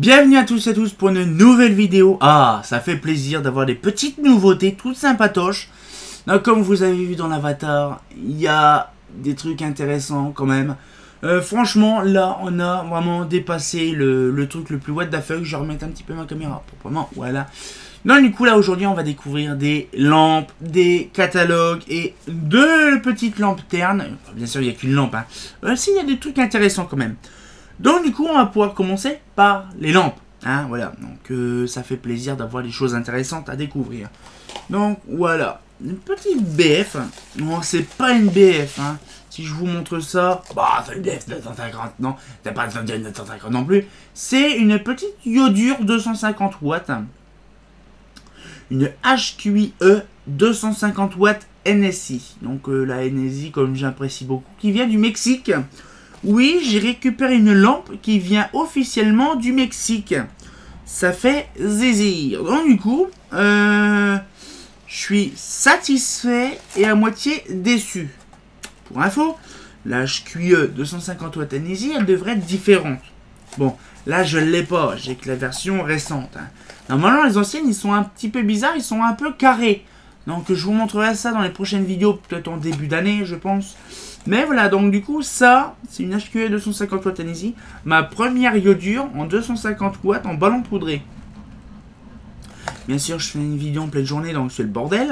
Bienvenue à tous et à tous pour une nouvelle vidéo. Ah, ça fait plaisir d'avoir des petites nouveautés toutes sympatoches. Donc, comme vous avez vu dans l'avatar, il y a des trucs intéressants quand même. Franchement, là, on a vraiment dépassé le truc le plus what the fuck. Je vais remettre un petit peu ma caméra proprement. Voilà. Donc, du coup, là, aujourd'hui, on va découvrir des lampes, des catalogues et deux petites lanternes. Bien sûr, il n'y a qu'une lampe. Si, il y a des trucs intéressants quand même. Donc du coup on va pouvoir commencer par les lampes, voilà, donc ça fait plaisir d'avoir des choses intéressantes à découvrir. Donc voilà, une petite BF, non c'est pas une BF, si je vous montre ça, bah c'est une BF 250, non, c'est pas une 250 non plus, c'est une petite iodure 250 watts, une HQIE 250 watts NSI, donc la NSI comme j'apprécie beaucoup, qui vient du Mexique. Oui, j'ai récupéré une lampe qui vient officiellement du Mexique. Ça fait zizir. Donc du coup, je suis satisfait et à moitié déçu. Pour info, la HQE 250 Watt NSI, elle devrait être différente. Bon, là je ne l'ai pas, j'ai que la version récente. Normalement, les anciennes, ils sont un petit peu bizarres, ils sont un peu carrés. Donc je vous montrerai ça dans les prochaines vidéos, peut-être en début d'année, je pense. Mais voilà, donc du coup, ça, c'est une HQE 250 watts NSI. Ma première iodure en 250 watts en ballon poudré. Bien sûr, je fais une vidéo en pleine journée, donc c'est le bordel.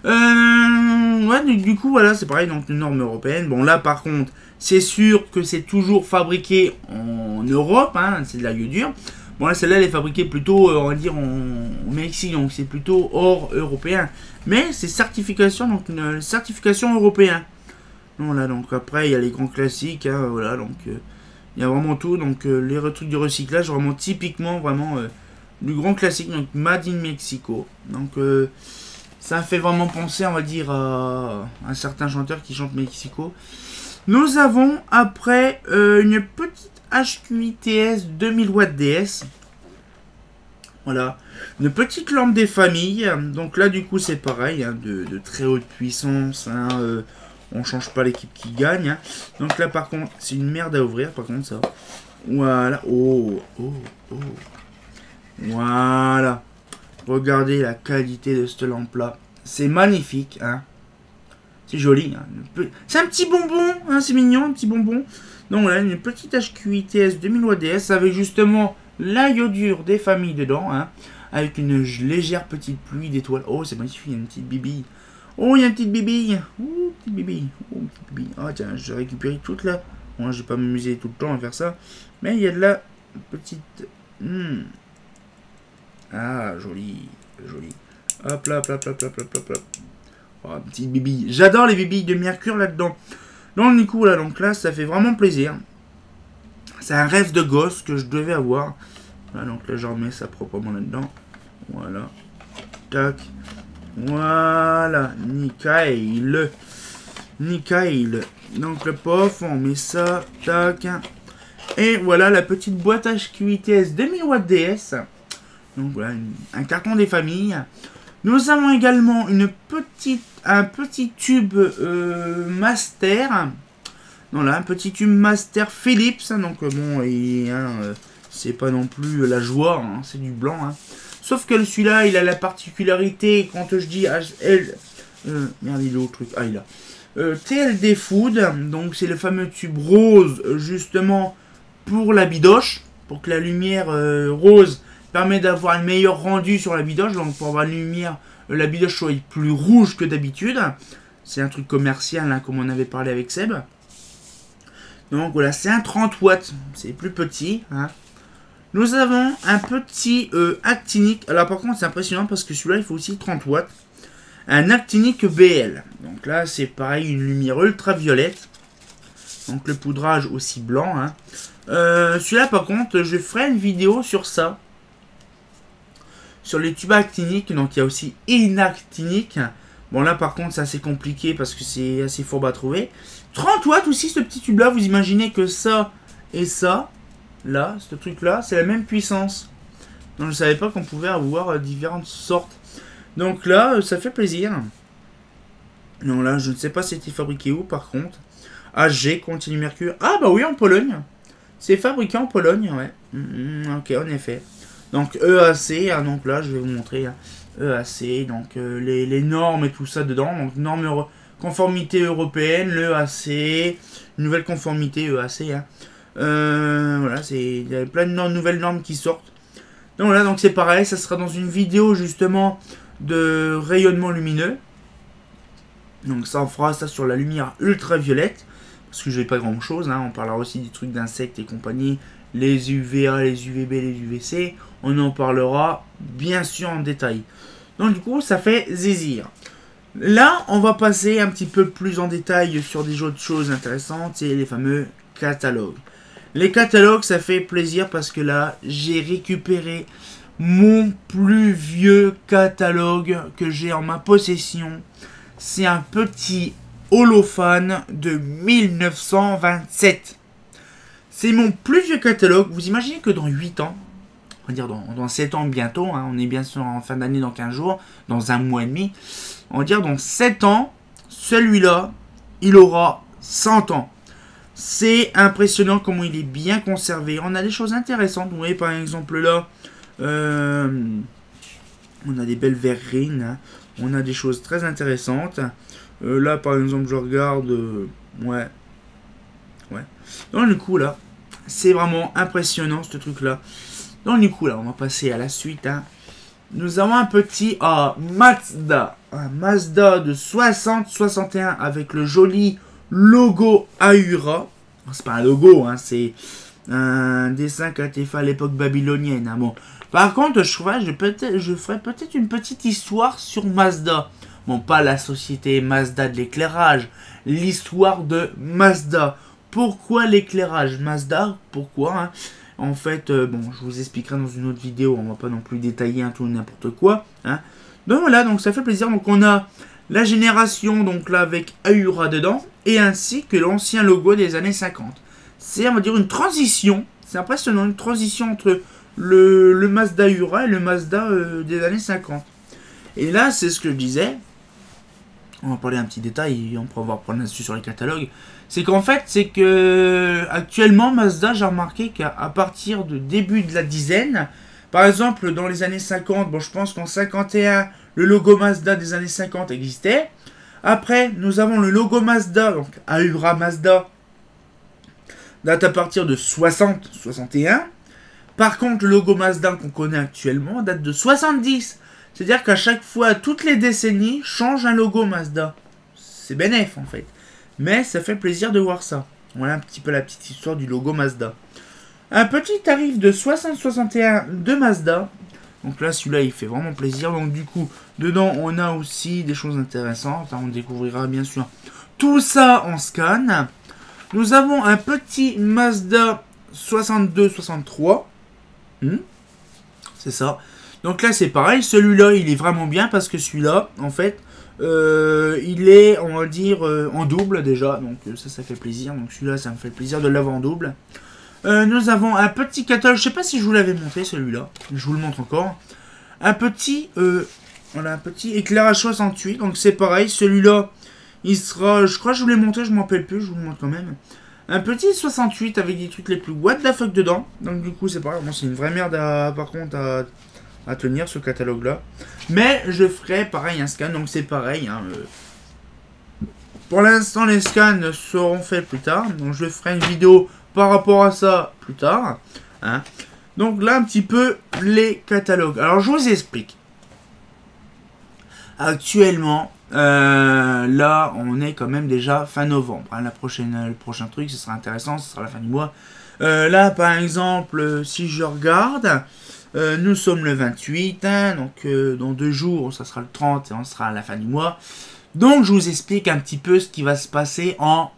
Ouais, du coup, voilà, c'est pareil, donc une norme européenne. Bon, là, par contre, c'est sûr que c'est toujours fabriqué en Europe, c'est de la iodure. Bon, là, celle-là, elle est fabriquée plutôt, on va dire, au Mexique, donc c'est plutôt hors européen. Mais c'est certification, donc une certification européenne. Voilà, donc après il y a les grands classiques, voilà, donc il y a vraiment tout, donc les trucs de recyclage, vraiment typiquement, vraiment du grand classique, donc Made in Mexico. Donc ça fait vraiment penser, on va dire, à un certain chanteur qui chante Mexico. Nous avons après une petite HQITS 2000 watts DS. Voilà, une petite lampe des familles, donc là du coup c'est pareil, de très haute puissance, on change pas l'équipe qui gagne. Donc là par contre c'est une merde à ouvrir par contre ça. Voilà. Oh. Voilà. Regardez la qualité de cette lampe là. C'est magnifique. C'est joli. C'est un petit bonbon. C'est mignon, un petit bonbon. Donc voilà, une petite HQITS 2000 watts DS avec justement la iodure des familles dedans. Avec une légère petite pluie d'étoiles. Oh c'est magnifique, il y a une petite bibille. Oh, il y a une petite bibille. Oh, petite bibille. Oh, petite bibille. Ah, tiens, j'ai récupéré toute là. Moi, je vais pas m'amuser tout le temps à faire ça. Mais il y a de la petite... Ah, joli. Joli. Hop là, hop là, hop là, hop là, hop là. Oh, petite bibille. J'adore les bibilles de mercure là-dedans. Donc, du coup, là, ça fait vraiment plaisir. C'est un rêve de gosse que je devais avoir. Voilà, donc là, je remets ça proprement là-dedans. Voilà. Tac. Voilà, nickel. Donc le pof, on met ça, tac. Et voilà la petite boîte HQITS 2000 watts DS. Donc voilà, un carton des familles. Nous avons également un petit tube master. Voilà, un petit tube master Philips. Donc bon, c'est pas non plus la joie, c'est du blanc. Sauf que celui-là, il a la particularité, quand je dis HL... merde, il est où le truc? Ah, il a. TLD Food, donc c'est le fameux tube rose, justement, pour la bidoche. Pour que la lumière rose permet d'avoir un meilleur rendu sur la bidoche. Donc pour avoir la bidoche soit plus rouge que d'habitude. C'est un truc commercial, comme on avait parlé avec Seb. Donc voilà, c'est un 30 watts, c'est plus petit, Nous avons un petit actinique. Alors par contre c'est impressionnant parce que celui-là il faut aussi 30 watts. Un actinique BL. Donc là c'est pareil, une lumière ultraviolette. Donc le poudrage aussi blanc. Celui-là par contre je ferai une vidéo sur ça. Sur les tubes actiniques. Donc il y a aussi inactinique. Bon là par contre c'est assez compliqué parce que c'est assez fourbe à trouver. 30 watts aussi ce petit tube là. Vous imaginez que ça et ça... Là, ce truc-là, c'est la même puissance. Donc, je ne savais pas qu'on pouvait avoir différentes sortes. Donc là, ça fait plaisir. Non, là, je ne sais pas c'était fabriqué où, par contre. AG, continue mercure. Ah, bah oui, en Pologne. C'est fabriqué en Pologne, ouais. Ok, en effet. Donc EAC, hein, donc là je vais vous montrer hein, EAC, donc les normes et tout ça dedans. Donc normes conformité européenne, l'EAC, nouvelle conformité EAC. Hein. Voilà, il y a plein de nouvelles normes qui sortent. Donc voilà, donc c'est pareil, ça sera dans une vidéo justement de rayonnement lumineux. Donc ça on fera ça sur la lumière ultraviolette. Parce que je n'ai pas grand chose, hein. On parlera aussi des trucs d'insectes et compagnie, les UVA, les UVB, les UVC. On en parlera bien sûr en détail. Donc du coup ça fait zizir. Là on va passer un petit peu plus en détail sur des autres choses intéressantes, c'est les fameux catalogues. Les catalogues ça fait plaisir parce que là j'ai récupéré mon plus vieux catalogue que j'ai en ma possession. C'est un petit Holophane de 1927. C'est mon plus vieux catalogue. Vous imaginez que dans 8 ans, on va dire dans 7 ans bientôt, hein, on est bien sûr en fin d'année dans 15 jours, dans un mois et demi, on va dire dans 7 ans, celui-là, il aura 100 ans. C'est impressionnant comment il est bien conservé. On a des choses intéressantes. Vous voyez par exemple là, on a des belles verrines. Hein. On a des choses très intéressantes. Là, par exemple, je regarde... ouais. Donc, du coup, là, c'est vraiment impressionnant, ce truc-là. Donc, du coup, là, on va passer à la suite. Hein. Nous avons un petit Mazda. Un Mazda de 60-61 avec le joli logo Ahura. C'est pas un logo, hein, c'est un dessin qui a été fait à l'époque babylonienne. Hein. Bon. Par contre, je ferai peut-être une petite histoire sur Mazda. Bon, pas la société Mazda de l'éclairage, l'histoire de Mazda. Pourquoi l'éclairage Mazda? Pourquoi hein? En fait, bon, je vous expliquerai dans une autre vidéo, on va pas non plus détailler tout n'importe quoi. Hein. Donc voilà, donc ça fait plaisir. Donc on a la génération, donc là, avec Ahura dedans, et ainsi que l'ancien logo des années 50. C'est, on va dire, une transition, c'est impressionnant, une transition entre le Mazda Ahura et le Mazda des années 50. Et là, c'est ce que je disais. On va parler un petit détail et on pourra prendre là-dessus sur les catalogues. C'est qu'en fait, c'est que actuellement, Mazda, j'ai remarqué qu'à partir de début de la dizaine, par exemple, dans les années 50, bon, je pense qu'en 51, le logo Mazda des années 50 existait. Après, nous avons le logo Mazda, donc Ahura Mazda, date à partir de 60-61. Par contre, le logo Mazda qu'on connaît actuellement date de 70. C'est-à-dire qu'à chaque fois, toutes les décennies, change un logo Mazda. C'est bénéf en fait. Mais ça fait plaisir de voir ça. Voilà un petit peu la petite histoire du logo Mazda. Un petit tarif de 60-61 de Mazda. Donc là, celui-là, il fait vraiment plaisir. Donc du coup, dedans, on a aussi des choses intéressantes. On découvrira bien sûr tout ça en scan. Nous avons un petit Mazda 62-63. C'est ça. Donc là, c'est pareil. Celui-là, il est vraiment bien parce que celui-là, en fait, il est, on va dire, en double déjà. Donc ça fait plaisir. Donc celui-là, ça me fait plaisir de l'avoir en double. Nous avons un petit catalogue. Je sais pas si je vous l'avais montré, celui-là. Je vous le montre encore. Un petit, voilà, un petit éclairage 68. Donc c'est pareil. Celui-là, il sera, je crois que je vous l'ai montré. Je m'en rappelle plus. Je vous le montre quand même. Un petit 68 avec des trucs les plus what the fuck dedans. Donc du coup, c'est pareil. Bon, c'est une vraie merde par contre à tenir ce catalogue là, mais je ferai pareil un scan, donc c'est pareil hein, pour l'instant les scans seront faits plus tard, donc je ferai une vidéo par rapport à ça plus tard hein. Donc là un petit peu les catalogues. Alors je vous explique actuellement là on est quand même déjà fin novembre hein. Le prochain truc ce sera intéressant, ce sera la fin du mois. Là par exemple si je regarde nous sommes le 28, hein, donc dans 2 jours, ça sera le 30 et on sera à la fin du mois. Donc je vous explique un petit peu ce qui va se passer en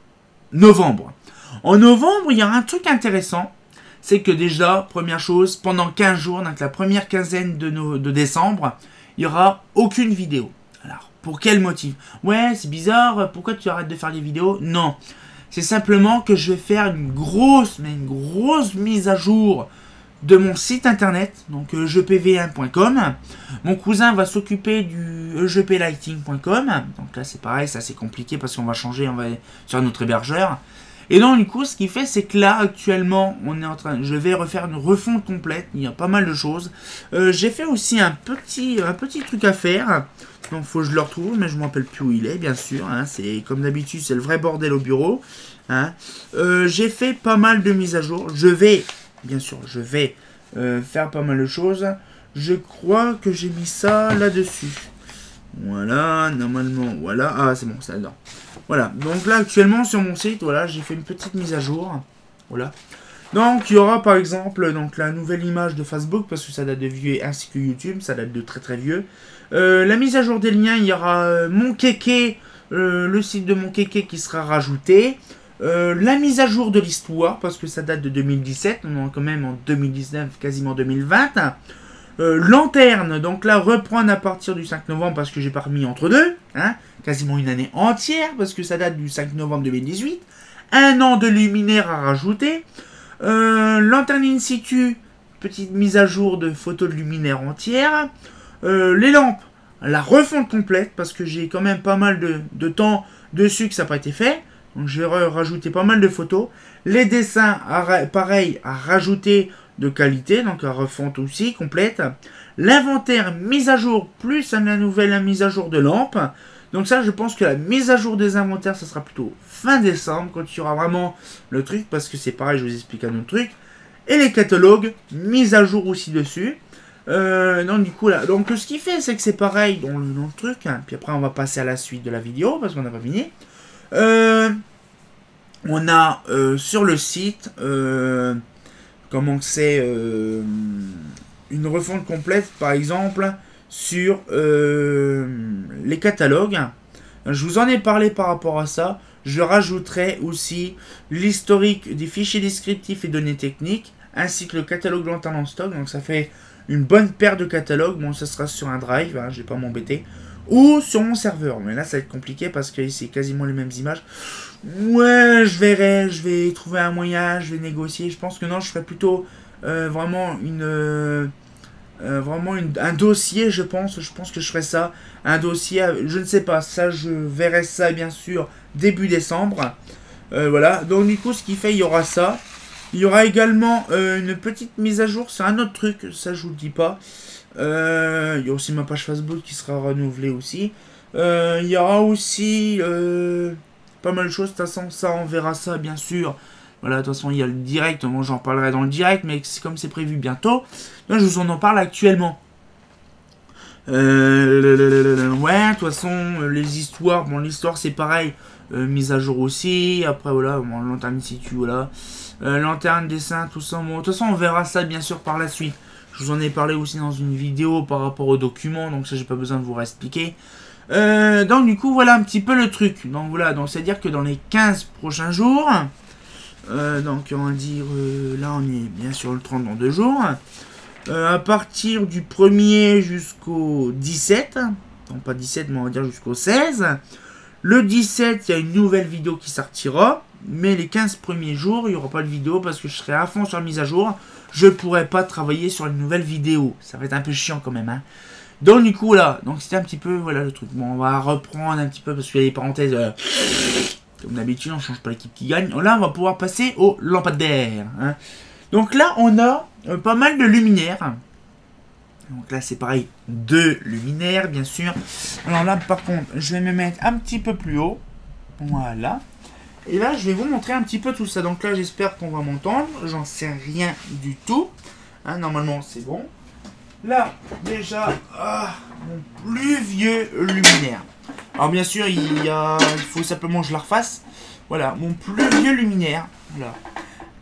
novembre. En novembre, il y aura un truc intéressant. C'est que déjà, première chose, pendant 15 jours, donc la première quinzaine de décembre, il n'y aura aucune vidéo. Alors, pour quel motif? Ouais, c'est bizarre, pourquoi tu arrêtes de faire des vidéos? Non, c'est simplement que je vais faire une grosse mise à jour de mon site internet, donc ejpv1.com. Mon cousin va s'occuper du ejplighting.com. Donc là c'est pareil, ça c'est compliqué parce qu'on va changer, on va sur notre hébergeur. Et donc du coup, ce qui fait, c'est que là, actuellement, je vais refaire une refonte complète. Il y a pas mal de choses. J'ai fait aussi un petit truc à faire. Donc faut que je le retrouve, mais je ne me rappelle plus où il est, bien sûr. Hein. C'est comme d'habitude, c'est le vrai bordel au bureau. Hein. J'ai fait pas mal de mises à jour. Bien sûr, je vais faire pas mal de choses. Je crois que j'ai mis ça là-dessus. Voilà, normalement, voilà. Ah, c'est bon, c'est là-dedans. Voilà, donc là, actuellement, sur mon site, voilà, j'ai fait une petite mise à jour. Voilà. Donc, il y aura, par exemple, donc la nouvelle image de Facebook, parce que ça date de vieux, ainsi que YouTube, ça date de très très vieux. La mise à jour des liens, il y aura mon kéké, le site de mon kéké qui sera rajouté. La mise à jour de l'histoire, parce que ça date de 2017, on est quand même en 2019, quasiment 2020. Lanterne, donc là reprendre à partir du 5 novembre parce que j'ai pas remis entre deux, hein, quasiment une année entière parce que ça date du 5 novembre 2018. Un an de luminaire à rajouter. Lanterne in situ, petite mise à jour de photos de luminaire entière. Les lampes, la refonte complète parce que j'ai quand même pas mal de temps dessus que ça n'a pas été fait. Donc j'ai rajouté pas mal de photos. Les dessins, pareil, à rajouter de qualité, donc la refonte aussi complète. L'inventaire mise à jour plus la nouvelle mise à jour de lampe. Donc ça, je pense que la mise à jour des inventaires, ça sera plutôt fin décembre quand il y aura vraiment le truc, parce que c'est pareil, je vous explique un autre truc. Et les catalogues, mise à jour aussi dessus. Donc du coup là, donc ce qui fait, c'est que c'est pareil dans le truc. Hein. Puis après, on va passer à la suite de la vidéo parce qu'on n'a pas fini. On a sur le site. Comment c'est une refonte complète, par exemple, sur les catalogues. Je vous en ai parlé par rapport à ça. Je rajouterai aussi l'historique des fichiers descriptifs et données techniques, ainsi que le catalogue Lanterne en stock. Donc ça fait une bonne paire de catalogues. Bon, ça sera sur un drive, hein, je vais pas m'embêter. Ou sur mon serveur. Mais là, ça va être compliqué parce que c'est quasiment les mêmes images. Ouais, je verrai, je vais trouver un moyen, je vais négocier. Je pense que non, je ferai plutôt vraiment un dossier, je pense que je ferai ça. Un dossier, je ne sais pas, ça je verrai ça bien sûr début décembre. Voilà, donc du coup ce qui fait, il y aura ça. Il y aura également une petite mise à jour, c'est un autre truc, ça je vous le dis pas. Il y a aussi ma page Facebook qui sera renouvelée aussi. Il y aura aussi pas mal de choses, de toute façon ça on verra ça bien sûr. Voilà, de toute façon il y a le direct, moi j'en parlerai dans le direct, mais comme c'est prévu bientôt, donc je vous en parle actuellement. Ouais, de toute façon les histoires, bon l'histoire c'est pareil, mise à jour aussi, après voilà, bon, lanterne situ, voilà. Lanterne, dessin, tout ça, bon, de toute façon on verra ça bien sûr par la suite. Je vous en ai parlé aussi dans une vidéo par rapport aux documents, donc ça j'ai pas besoin de vous réexpliquer. Donc du coup voilà un petit peu le truc. Donc voilà, donc c'est à dire que dans les 15 prochains jours, donc on va dire là on est bien sur le 30 dans 2 jours, à partir du 1er jusqu'au 17, non pas 17 mais on va dire jusqu'au 16, le 17 il y a une nouvelle vidéo qui sortira, mais les 15 premiers jours il n'y aura pas de vidéo parce que je serai à fond sur la mise à jour. Je pourrais pas travailler sur une nouvelle vidéo, ça va être un peu chiant quand même, hein. Donc du coup là, donc c'était un petit peu, voilà le truc. Bon, on va reprendre un petit peu parce qu'il y a des parenthèses. Comme d'habitude, on change pas l'équipe qui gagne. Là, on va pouvoir passer aux lampadaires. Hein. Donc là, on a pas mal de luminaires. Donc là, c'est pareil, 2 luminaires, bien sûr. Alors là, par contre, je vais me mettre un petit peu plus haut. Voilà. Et là, je vais vous montrer un petit peu tout ça. Donc là, j'espère qu'on va m'entendre. J'en sais rien du tout. Hein, normalement, c'est bon. Là, déjà, mon plus vieux luminaire. Alors bien sûr, il faut simplement que je la refasse. Voilà, mon plus vieux luminaire. Voilà.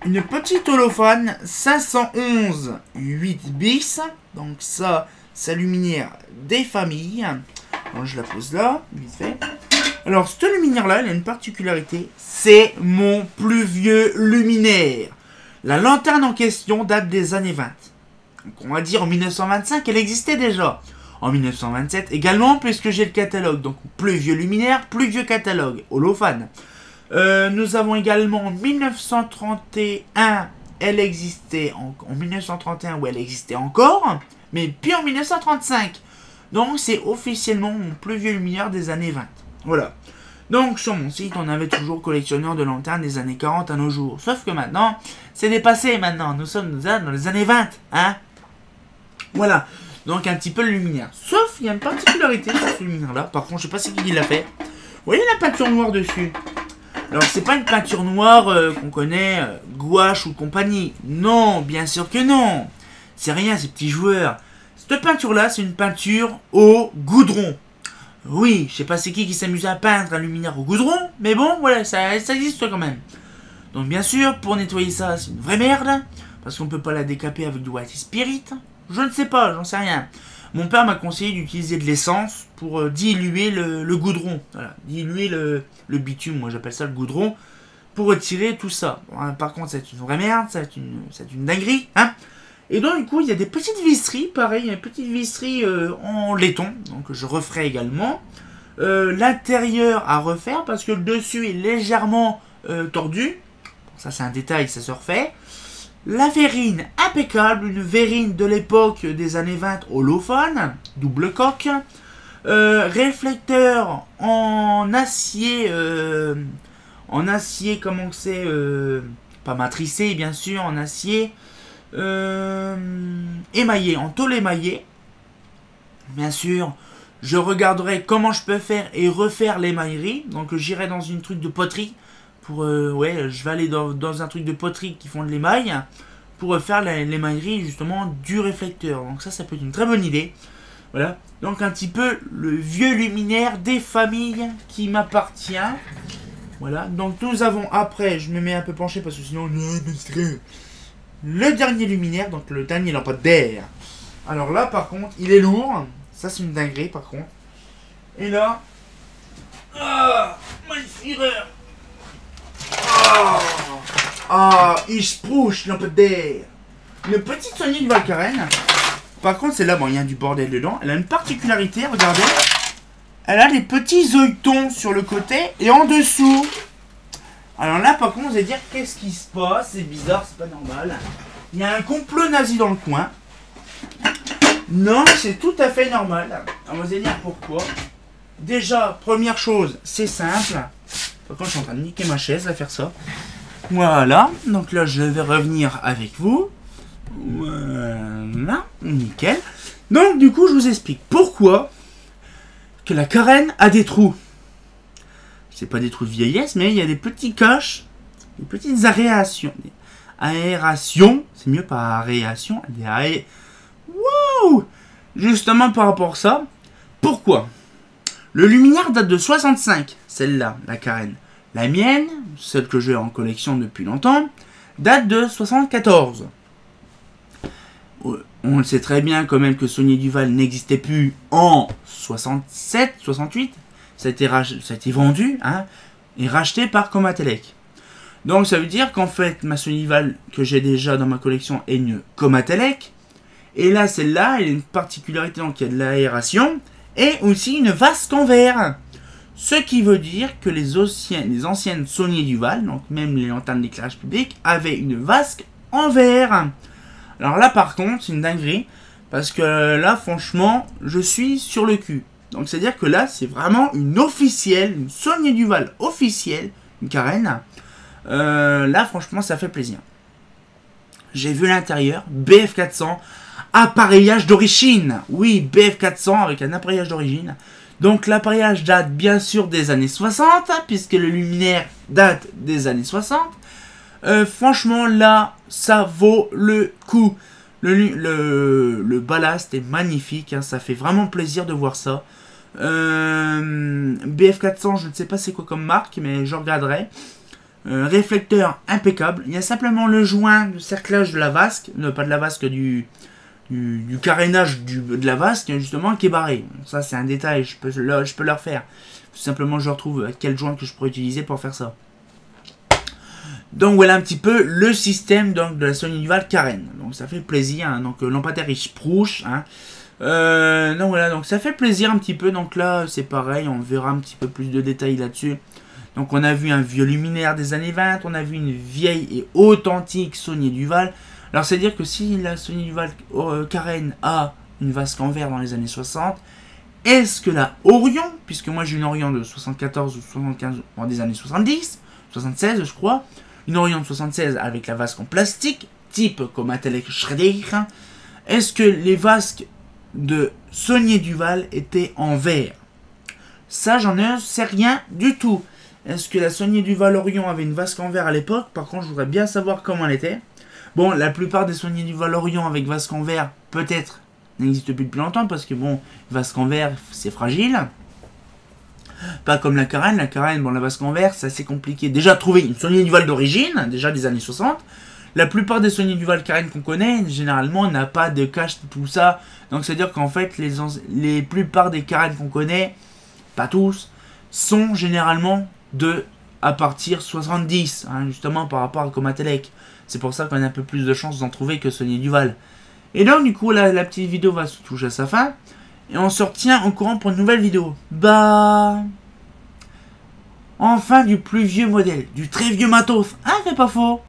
Une petite holophane 511 8 bis. Donc ça, c'est la luminaire des familles. Donc je la pose là, vite fait. Alors, cette luminaire-là, elle a une particularité. C'est mon plus vieux luminaire. La lanterne en question date des années 20. Donc on va dire en 1925, elle existait déjà. En 1927 également, puisque j'ai le catalogue. Donc plus vieux luminaire, plus vieux catalogue. Holophane. Nous avons également en 1931, elle existait en 1931 où elle existait encore. Mais puis en 1935. Donc c'est officiellement mon plus vieux luminaire des années 20. Voilà. Donc sur mon site, on avait toujours collectionneur de lanternes des années 40 à nos jours. Sauf que maintenant, c'est dépassé maintenant. Nous sommes dans les années 20, hein. Voilà. Donc un petit peu le luminaire. Sauf, il y a une particularité sur ce luminaire-là. Par contre, je sais pas c'est qui l'a fait. Vous voyez la peinture noire dessus? Alors, c'est pas une peinture noire qu'on connaît, gouache ou compagnie. Non, bien sûr que non. C'est rien, ces petits joueurs. Cette peinture-là, c'est une peinture au goudron. Oui, je sais pas c'est qui s'amuse à peindre un luminaire au goudron, mais bon, voilà, ça existe quand même. Donc, bien sûr, pour nettoyer ça, c'est une vraie merde, parce qu'on peut pas la décaper avec du white spirit. Je ne sais pas, j'en sais rien. Mon père m'a conseillé d'utiliser de l'essence pour diluer le goudron. Voilà, diluer le bitume, moi j'appelle ça le goudron, pour retirer tout ça. Bon, par contre, c'est une vraie merde, c'est une dinguerie, hein. Et donc, du coup, il y a des petites visseries, pareil, il y a une petite visserie en laiton, donc je referai également. L'intérieur à refaire, parce que le dessus est légèrement tordu. Ça, c'est un détail, ça se refait. La verrine impeccable, une verrine de l'époque des années 20 holophone, double coque. Réflecteur en acier, comment que c'est, pas matricé bien sûr, en acier. Émaillé, en tôle émaillée. Bien sûr, je regarderai comment je peux faire et refaire l'émaillerie. Donc j'irai dans une truc de poterie. Pour, ouais, je vais aller dans un truc de poterie qui font de l'émail. Pour faire l'émaillerie justement du réflecteur. Donc ça peut être une très bonne idée. Voilà. Donc un petit peu le vieux luminaire des familles qui m'appartient. Voilà. Donc nous avons après, je me mets un peu penché parce que sinon... Le dernier luminaire, donc le dernier lampadaire. Alors là, par contre, il est lourd. Ça, c'est une dinguerie, par contre. Et là... Ah, mein Führer. Ich sprouche lampadaire. Une petite Sony de Valkaren. Par contre, c'est là, bon, il y a du bordel dedans. Elle a une particularité, regardez. Elle a des petits œilletons sur le côté et en dessous. Alors là, par contre, vous allez dire, qu'est-ce qui se passe? C'est bizarre, c'est pas normal. Il y a un complot nazi dans le coin. Non, c'est tout à fait normal. Alors, vous allez dire pourquoi. Déjà, première chose, c'est simple. Par contre, je suis en train de niquer ma chaise à faire ça. Voilà. Donc là, je vais revenir avec vous. Voilà. Nickel. Donc, du coup, je vous explique pourquoi que la carène a des trous. C'est pas des trous de vieillesse, mais il y a des petits caches, des petites aérations. Aération, c'est mieux pas aération, Wow. Justement par rapport à ça, pourquoi? Le luminaire date de 65, celle-là, la carène. La mienne, celle que j'ai en collection depuis longtemps, date de 74. On le sait très bien quand même que Saunier Duval n'existait plus en 67, 68. Ça a été vendu, hein, et racheté par Comatelec. Donc ça veut dire qu'en fait, ma Saunier Duval que j'ai déjà dans ma collection est une Comatelec. Et là, celle-là, elle a une particularité, donc il y a de l'aération, et aussi une vasque en verre. Ce qui veut dire que les anciennes Saunier Duval, donc même les lanternes d'éclairage public, avaient une vasque en verre. Alors là, par contre, c'est une dinguerie, parce que là, franchement, je suis sur le cul. Donc c'est-à-dire que là, c'est vraiment une officielle, une Saunier Duval officielle, une carène. Là, franchement, ça fait plaisir. J'ai vu l'intérieur, BF400, appareillage d'origine. Oui, BF400 avec un appareillage d'origine. Donc l'appareillage date bien sûr des années 60, puisque le luminaire date des années 60. Franchement, là, ça vaut le coup. Le ballast est magnifique, hein, ça fait vraiment plaisir de voir ça. BF400, je ne sais pas c'est quoi comme marque, mais je regarderai. Réflecteur impeccable. Il y a simplement le joint de cerclage de la vasque, pas de la vasque, du carénage de la vasque, justement, qui est barré. Ça, c'est un détail, je peux le refaire. Tout simplement, je retrouve quel joint que je pourrais utiliser pour faire ça. Donc voilà un petit peu le système donc, de la Saunier Duval carène. Donc ça fait plaisir. Hein, donc lampadaire il sprouche. Hein. Donc voilà, donc ça fait plaisir un petit peu. Donc là c'est pareil, on verra un petit peu plus de détails là-dessus. Donc on a vu un vieux luminaire des années 20. On a vu une vieille et authentique Saunier Duval. Alors c'est-à-dire que si la Saunier Duval carène a une vasque en verre dans les années 60, Est-ce que la Orion, puisque moi j'ai une Orion de 74 ou 75 des années 70, 76 je crois, une Orion de 76 avec la vasque en plastique, type Comatec Schrader, est-ce que les vasques de Saunier Duval étaient en verre? Ça, j'en sais rien du tout. Est-ce que la Saunier Duval Orion avait une vasque en verre à l'époque? Par contre, je voudrais bien savoir comment elle était. Bon, la plupart des Saunier Duval Orion avec vasque en verre, peut-être, n'existent plus depuis longtemps parce que bon, vasque en verre, c'est fragile. Pas comme la Carène. La Carène, bon, la vasque en verre, c'est assez compliqué. Déjà, trouver une Saunier Duval d'origine, déjà des années 60. La plupart des Saunier Duval Carène qu'on connaît, généralement, n'a pas de cache, tout ça. Donc, c'est-à-dire qu'en fait, les plupart des Carènes qu'on connaît, pas tous, sont généralement à partir 70, hein, justement par rapport à Comatec. C'est pour ça qu'on a un peu plus de chances d'en trouver que Saunier Duval. Et donc, du coup, la petite vidéo va se toucher à sa fin. Et on se retient au courant pour une nouvelle vidéo. Bah... Enfin, du plus vieux modèle, du très vieux matos. Ah, c'est pas faux.